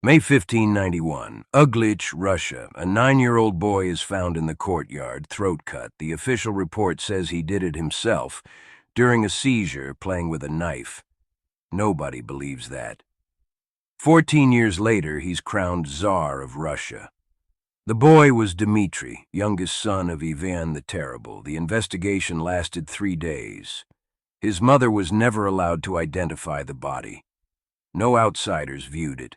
May 1591, Uglich, Russia. A 9-year-old boy is found in the courtyard, throat cut. The official report says he did it himself during a seizure playing with a knife. Nobody believes that. 14 years later, he's crowned Tsar of Russia. The boy was Dmitry, youngest son of Ivan the Terrible. The investigation lasted 3 days. His mother was never allowed to identify the body. No outsiders viewed it.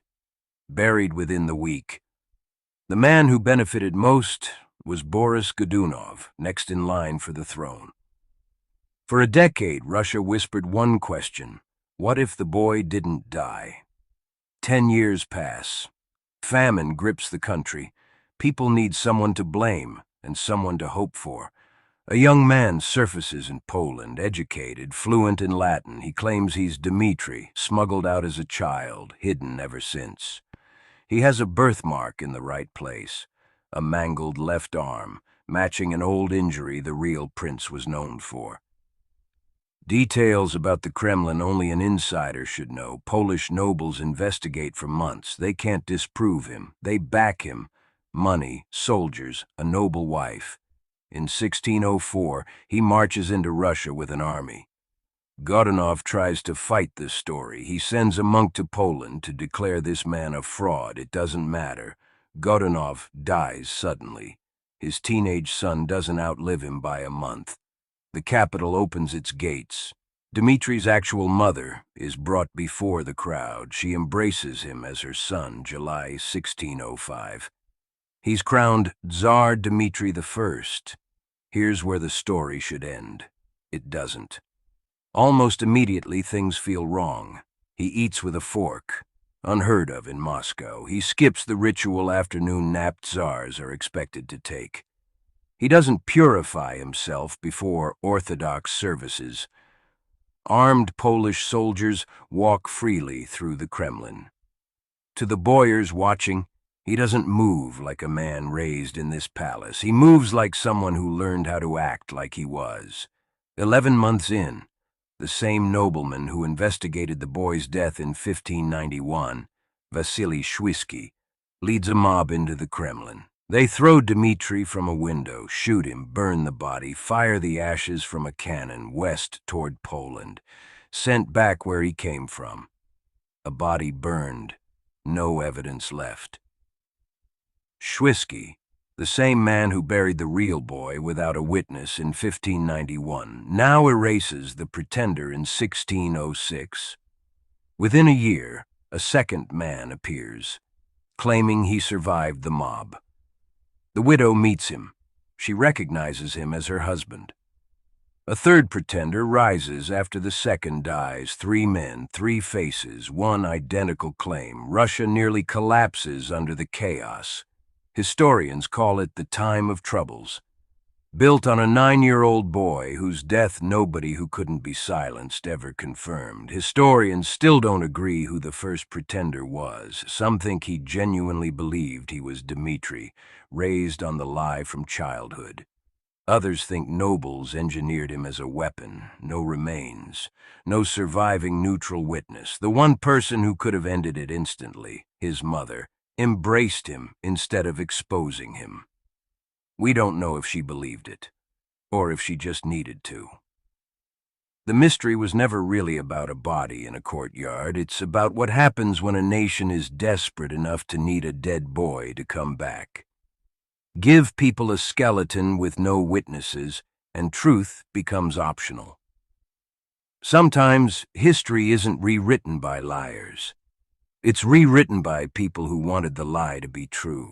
Buried within the week. The man who benefited most was Boris Godunov, next in line for the throne. For a decade, Russia whispered one question: what if the boy didn't die? 10 years pass. Famine grips the country. People need someone to blame and someone to hope for. A young man surfaces in Poland, educated, fluent in Latin. He claims he's Dmitry, smuggled out as a child, hidden ever since. He has a birthmark in the right place, a mangled left arm, matching an old injury the real prince was known for. Details about the Kremlin only an insider should know. Polish nobles investigate for months. They can't disprove him. They back him. Money, soldiers, a noble wife. In 1604, he marches into Russia with an army. Godunov tries to fight this story. He sends a monk to Poland to declare this man a fraud. It doesn't matter. Godunov dies suddenly. His teenage son doesn't outlive him by a month. The capital opens its gates. Dmitry's actual mother is brought before the crowd. She embraces him as her son, July 1605. He's crowned Tsar Dmitry I. Here's where the story should end. It doesn't. Almost immediately, things feel wrong. He eats with a fork, unheard of in Moscow. He skips the ritual afternoon nap tsars are expected to take. He doesn't purify himself before Orthodox services. Armed Polish soldiers walk freely through the Kremlin. To the boyars watching, he doesn't move like a man raised in this palace. He moves like someone who learned how to act like he was. 11 months in, the same nobleman who investigated the boy's death in 1591, Vasily Shwisky, leads a mob into the Kremlin. They throw Dmitry from a window, shoot him, burn the body, fire the ashes from a cannon west toward Poland, sent back where he came from. A body burned, no evidence left. Shwisky, the same man who buried the real boy without a witness in 1591, now erases the pretender in 1606. Within a year, a second man appears, claiming he survived the mob. The widow meets him. She recognizes him as her husband. A third pretender rises after the second dies. 3 men, 3 faces, one identical claim. Russia nearly collapses under the chaos. Historians call it the time of troubles. Built on a 9-year-old boy whose death nobody who couldn't be silenced ever confirmed. Historians still don't agree who the first pretender was. Some think he genuinely believed he was Dmitry, raised on the lie from childhood. Others think nobles engineered him as a weapon. No remains, no surviving neutral witness. The one person who could have ended it instantly, his mother, embraced him instead of exposing him. We don't know if she believed it, or if she just needed to. The mystery was never really about a body in a courtyard. It's about what happens when a nation is desperate enough to need a dead boy to come back. Give people a skeleton with no witnesses, and truth becomes optional. Sometimes history isn't rewritten by liars. It's rewritten by people who wanted the lie to be true.